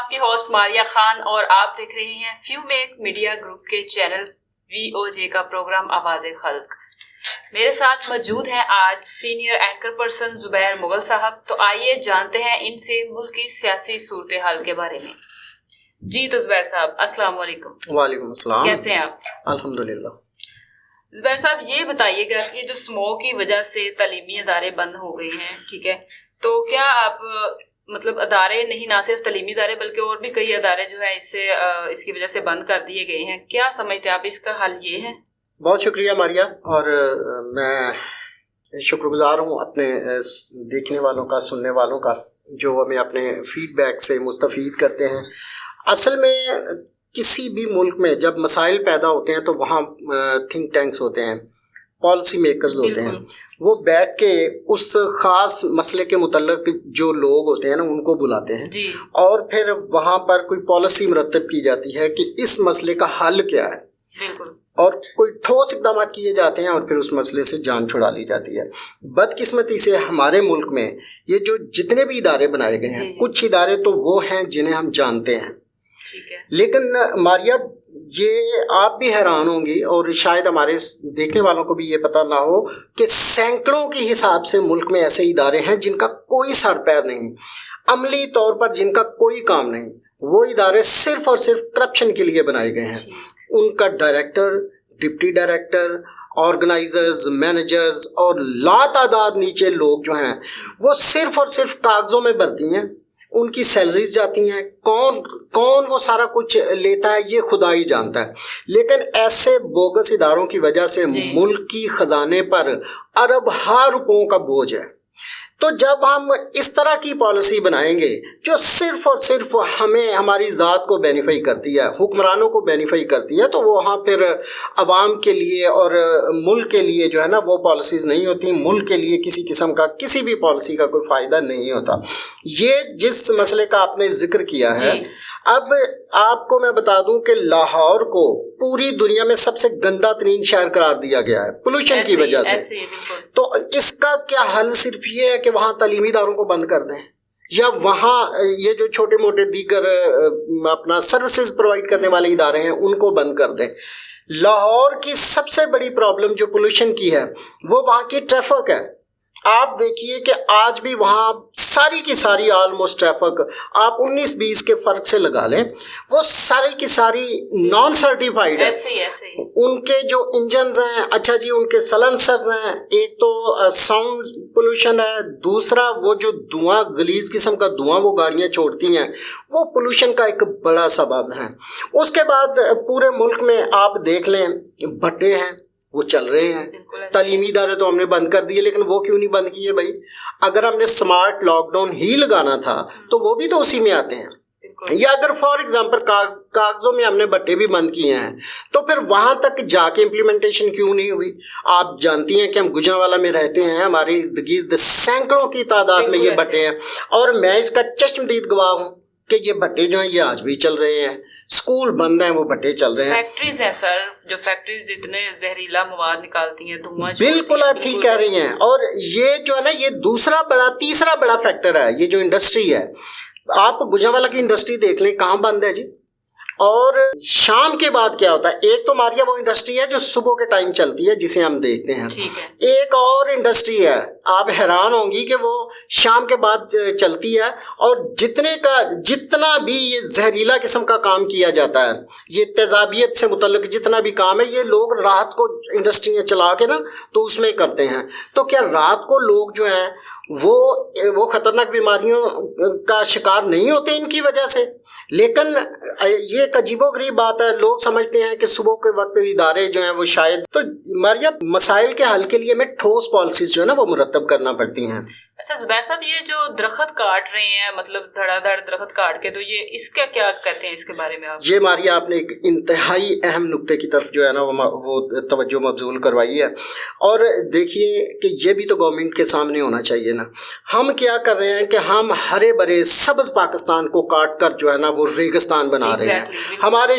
آپ کی ہوسٹ ماریہ خان اور آپ دیکھ رہے ہیں فیو میک میڈیا گروپ کے چینل VOJ کا پروگرام آواز خلق. میرے ساتھ موجود ہیں آج سینئر اینکر پرسن زبیر مغل صاحب. تو آئیے جانتے ہیں ان سے ملک کی سیاسی صورتحال کے بارے میں. جی تو زبیر صاحب السلام علیکم. وعلیکم السلام. کیسے ہیں آپ؟ الحمدللہ. زبیر صاحب یہ بتائیے گا کہ جو اسموگ کی وجہ سے تعلیمی ادارے بند ہو گئے ہیں, ٹھیک ہے, تو کیا آپ مطلب ادارے نہیں, نہ صرف تعلیمی ادارے بلکہ اور بھی کئی ادارے جو ہے اس کی وجہ سے بند کر دیے گئے ہیں, کیا سمجھتے ہیں آپ اس کا حل یہ ہے؟ بہت شکریہ ماریہ, اور میں شکر گزار ہوں اپنے دیکھنے والوں کا, سننے والوں کا, جو ہمیں اپنے فیڈ بیک سے مستفید کرتے ہیں. اصل میں کسی بھی ملک میں جب مسائل پیدا ہوتے ہیں تو وہاں تھنک ٹینکس ہوتے ہیں, پالیسی میکرز ہوتے ہیں, وہ بیٹھ کے اس خاص مسئلے کے متعلق جو لوگ ہوتے ہیں نا ان کو بلاتے ہیں جی. اور پھر وہاں پر کوئی پالیسی مرتب کی جاتی ہے کہ اس مسئلے کا حل کیا ہے. بالکل. اور کوئی ٹھوس اقدامات کیے جاتے ہیں اور پھر اس مسئلے سے جان چھڑا لی جاتی ہے. بدقسمتی سے ہمارے ملک میں یہ جو جتنے بھی ادارے بنائے گئے ہیں, کچھ ادارے تو وہ ہیں جنہیں ہم جانتے ہیں, لیکن ماریہ یہ آپ بھی حیران ہوں گی اور شاید ہمارے دیکھنے والوں کو بھی یہ پتہ نہ ہو کہ سینکڑوں کے حساب سے ملک میں ایسے ادارے ہیں جن کا کوئی سر پیر نہیں, عملی طور پر جن کا کوئی کام نہیں. وہ ادارے صرف اور صرف کرپشن کے لیے بنائے گئے ہیں. ان کا director, deputy director, organisers, managers اور لا تعداد نیچے لوگ جو ہیں وہ صرف اور صرف کاغذوں میں بھرتی ہیں. ان کی سیلریز جاتی ہیں, کون وہ سارا کچھ لیتا ہے یہ خدا ہی جانتا ہے. لیکن ایسے بوگس اداروں کی وجہ سے ملک کی خزانے پر ارب ہا روپوں کا بوجھ ہے. تو جب ہم اس طرح کی پالیسی بنائیں گے جو صرف اور صرف ہمیں, ہماری ذات کو بینیفائی کرتی ہے, حکمرانوں کو بینیفائی کرتی ہے, تو وہاں پھر عوام کے لیے اور ملک کے لیے جو ہے نا وہ پالیسیز نہیں ہوتی. ملک کے لیے کسی قسم کا کسی بھی پالیسی کا کوئی فائدہ نہیں ہوتا. یہ جس مسئلے کا آپ نے ذکر کیا ہے, اب آپ کو میں بتا دوں کہ لاہور کو پوری دنیا میں سب سے گندا ترین شہر قرار دیا گیا ہے پولوشن کی وجہ سے. تو اس کا کیا حل صرف یہ ہے کہ وہاں تعلیمی اداروں کو بند کر دیں, یا وہاں یہ جو چھوٹے موٹے دیگر اپنا سروسز پرووائڈ کرنے والے ادارے ہیں ان کو بند کر دیں. لاہور کی سب سے بڑی پرابلم جو پولوشن کی ہے وہ وہاں کی ٹریفک ہے. آپ دیکھیے کہ آج بھی وہاں ساری کی ساری آلموسٹ ٹریفک آپ 19-20 کے فرق سے لگا لیں, وہ ساری کی ساری نان سرٹیفائیڈ ہے. ان کے جو انجنز ہیں, اچھا جی, ان کے سلنسرز ہیں, ایک تو ساؤنڈ پولوشن ہے, دوسرا وہ جو دھواں, غلیظ قسم کا دھواں وہ گاڑیاں چھوڑتی ہیں, وہ پولوشن کا ایک بڑا سبب ہے. اس کے بعد پورے ملک میں آپ دیکھ لیں بھٹے ہیں, وہ چل رہے ہیں. تعلیمی ادارے تو ہم نے بند کر دیے, لیکن وہ کیوں نہیں بند کیے بھائی؟ اگر ہم نے سمارٹ لاک ڈاؤن ہی لگانا تھا تو وہ بھی تو اسی میں آتے ہیں. یا اگر فار ایگزامپل کاغذوں میں ہم نے بٹے بھی بند کیے ہیں تو پھر وہاں تک جا کے امپلیمنٹیشن کیوں نہیں ہوئی؟ آپ جانتی ہیں کہ ہم گجرانوالہ میں رہتے ہیں, ہماری ارد گرد سینکڑوں کی تعداد میں یہ بٹے ہیں, اور میں اس کا چشمدید گواہ ہوں کہ یہ بٹے جو ہیں یہ آج بھی چل رہے ہیں. اسکول بند ہیں, وہ بٹے چل رہے ہیں. فیکٹریز ہیں سر, جو فیکٹریز جتنے زہریلا مواد نکالتی ہیں, دھواں. بالکل آپ ٹھیک کہہ رہی ہیں. اور یہ جو ہے نا یہ تیسرا بڑا فیکٹر ہے, یہ جو انڈسٹری ہے. آپ گجرانوالہ کی انڈسٹری دیکھ لیں کہاں بند ہے جی. اور شام کے بعد کیا ہوتا ہے, ایک تو ماریہ وہ انڈسٹری ہے جو صبح کے ٹائم چلتی ہے جسے ہم دیکھتے ہیں, ایک اور انڈسٹری ہے, آپ حیران ہوں گی کہ وہ شام کے بعد چلتی ہے, اور جتنا بھی یہ زہریلا قسم کا کام کیا جاتا ہے, یہ تیزابیت سے متعلق جتنا بھی کام ہے, یہ لوگ رات کو انڈسٹریاں چلا کے نا تو اس میں کرتے ہیں. تو کیا رات کو لوگ جو ہیں وہ خطرناک بیماریوں کا شکار نہیں ہوتے ان کی وجہ سے؟ لیکن یہ ایک عجیب و غریب بات ہے, لوگ سمجھتے ہیں کہ صبح کے وقت ادارے جو ہیں وہ شاید. تو ماریہ مسائل کے حل کے لیے ہمیں ٹھوس پالیسیز جو ہے نا وہ مرتب کرنا پڑتی ہیں. اچھا زبیر صاحب, یہ جو درخت کاٹ رہے ہیں, مطلب دھڑا دھڑ درخت کاٹ کے, تو یہ اس کا کیا کہتے ہیں اس کے بارے میں آپ؟ یہ ماریہ آپ نے ایک انتہائی اہم نقطے کی طرف جو ہے نا وہ توجہ مبذول کروائی ہے. اور دیکھیے کہ یہ بھی تو گورنمنٹ کے سامنے ہونا چاہیے نا. ہم کیا کر رہے ہیں کہ ہم ہرے بھرے سبز پاکستان کو کاٹ کر جو ہے نا وہ ریگستان بنا رہے ہیں. ہمارے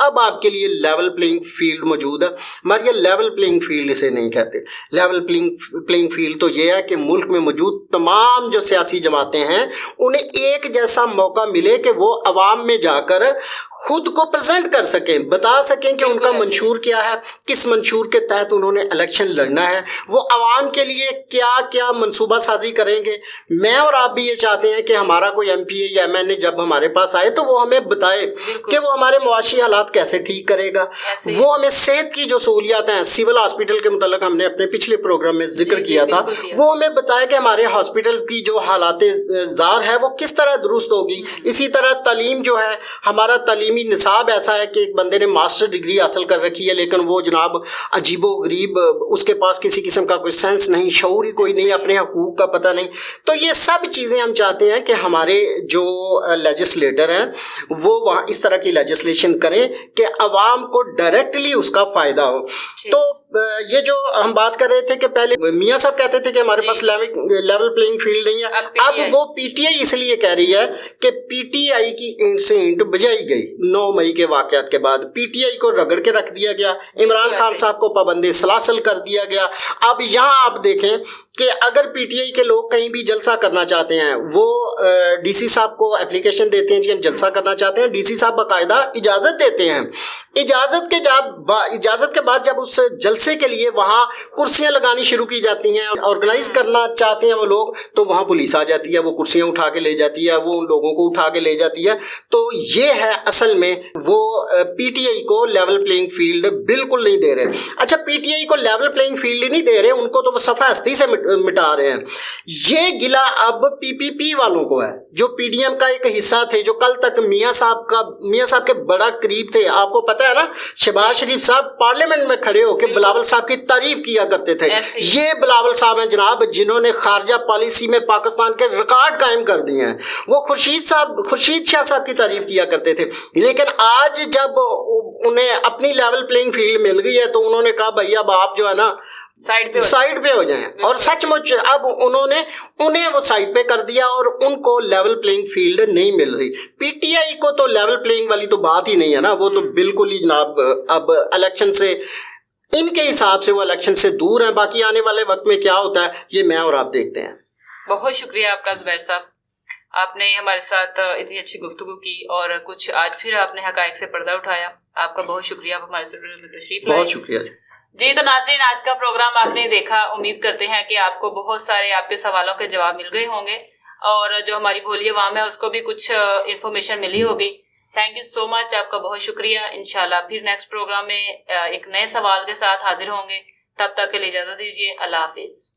اب آپ کے لیے لیول پلینگ فیلڈ موجود ہے، مگر یہ لیول پلینگ فیلڈ اسے نہیں کہتے۔ لیول پلینگ فیلڈ تو یہ ہے کہ ملک میں موجود تمام جو سیاسی جماعتیں ہیں انہیں ایک جیسا موقع ملے کہ وہ عوام میں جا کر خود کو پریزنٹ کر سکیں، بتا سکیں کہ ان کا منشور کیا ہے، کس منشور کے تحت انہوں نے الیکشن لڑنا ہے، وہ عوام کے لیے کیا کیا منصوبہ سازی کریں گے۔ میں اور آپ بھی یہ چاہتے ہیں کہ ہمارا کوئی ایم پی اے یا ایم این اے جب ہمارے پاس آئے تو وہ ہمیں بتائے کہ وہ ہمارے معاشی حالات کیسے ٹھیک کرے گا، وہ ہمیں صحت کی جو سہولیات ہیں، سول ہاسپٹل کے متعلق ہم نے اپنے پچھلے پروگرام میں ذکر کیا تھا، وہ ہمیں بتائے کہ ہمارے ہاسپٹلز کی جو حالات زار ہے وہ کس طرح درست ہوگی۔ اسی طرح تعلیم جو ہے، ہمارا تعلیمی نصاب ایسا ہے کہ ایک بندے نے ماسٹر ڈگری حاصل کر رکھی ہے لیکن وہ جناب عجیب و غریب، اس کے پاس کسی قسم کا کوئی سینس نہیں، شعور ہی کوئی نہیں، اپنے حقوق کا پتہ نہیں۔ تو یہ سب چیزیں ہم چاہتے ہیں کہ ہمارے جو لیجسلیٹر ہیں وہ وہاں اس طرح کی لیجسلیشن کریں کہ عوام کو ڈائریکٹلی اس کا فائدہ ہو۔ تو یہ جو ہم بات کر رہے تھے کہ پہلے میاں صاحب کہتے تھے کہ ہمارے پاس لیول پلینگ فیلڈ نہیں ہے، اب وہ پی ٹی آئی اس لیے کہہ رہی ہے کہ پی ٹی آئی کی اینٹ سے اینٹ بجائی گئی۔ 9 مئی کے واقعات کے بعد پی ٹی آئی کو رگڑ کے رکھ دیا گیا، عمران خان صاحب کو پابند سلاسل کر دیا گیا۔ اب یہاں آپ دیکھیں کہ اگر پی ٹی آئی کے لوگ کہیں بھی جلسہ کرنا چاہتے ہیں، وہ ڈی سی صاحب کو اپلیکیشن دیتے ہیں جی ہم جلسہ کرنا چاہتے ہیں، ڈی سی صاحب باقاعدہ اجازت دیتے ہیں۔ اجازت کے بعد جب اس جلسے کے لیے وہاں کرسیاں لگانی شروع کی جاتی ہیں، آرگنائز کرنا چاہتے ہیں وہ لوگ، تو وہاں پولیس آ جاتی ہے، وہ کرسیاں اٹھا کے لے جاتی ہے، وہ ان لوگوں کو اٹھا کے لے جاتی ہے۔ تو یہ ہے اصل میں وہ پی ٹی آئی کو لیول پلینگ فیلڈ بالکل نہیں دے رہے۔ اچھا، پی ٹی آئی کو لیول پلینگ فیلڈ ہی نہیں دے رہے، ان کو تو وہ صفحہ ہستی سے مٹا رہے ہیں۔ یہ گلا اب پی پی پی والوں کو ہے، جو پی ڈی ایم کا ایک حصہ تھے، جو کل تک میاں صاحب کے بڑا قریب تھے۔ آپ کو پتہ ہے نا، شہباز شریف صاحب پارلیمنٹ میں کھڑے ہو کے بلاول صاحب کی تعریف کیا کرتے تھے۔ یہ بلاول صاحب ہیں جناب جنہوں نے خارجہ پالیسی میں پاکستان کے ریکارڈ قائم کر دیے ہیں۔ وہ خورشید شاہ صاحب کی تعریف کیا کرتے تھے، لیکن آج جب انہیں اپنی لیول پلینگ فیلڈ مل گئی ہے تو انہوں نے کہا بھائی اب آپ جو ہے نا سائڈ پہ ہو جائیں، اور سچ مچ اب انہیں وہ سائڈ پہ کر دیا اور ان کو لیول پلینگ فیلڈ نہیں مل رہی۔ پی ٹی آئی کو تو لیول پلینگ والی تو بات ہی نہیں ہے نا، وہ تو بالکل ہی جناب اب الیکشن سے، ان کے حساب سے وہ الیکشن سے دور ہیں۔ باقی آنے والے وقت میں کیا ہوتا ہے یہ میں اور آپ دیکھتے ہیں۔ بہت شکریہ آپ کا زبیر صاحب، آپ نے ہمارے ساتھ اتنی اچھی گفتگو کی اور کچھ آج پھر آپ نے حقائق سے پردہ اٹھایا۔ آپ کا بہت شکریہ، آپ ہمارے اسٹوڈیو میں تشریف لائے۔ بہت شکریہ جی۔ تو ناظرین، آج کا پروگرام آپ نے دیکھا، امید کرتے ہیں کہ آپ کو بہت سارے آپ کے سوالوں کے جواب مل گئے ہوں گے، اور جو ہماری بھولی عوام ہے اس کو بھی کچھ انفارمیشن ملی ہوگی۔ تھینک یو سو مچ، آپ کا بہت شکریہ۔ انشاءاللہ پھر نیکسٹ پروگرام میں ایک نئے سوال کے ساتھ حاضر ہوں گے، تب تک کے لیے اجازت دیجیے، اللہ حافظ۔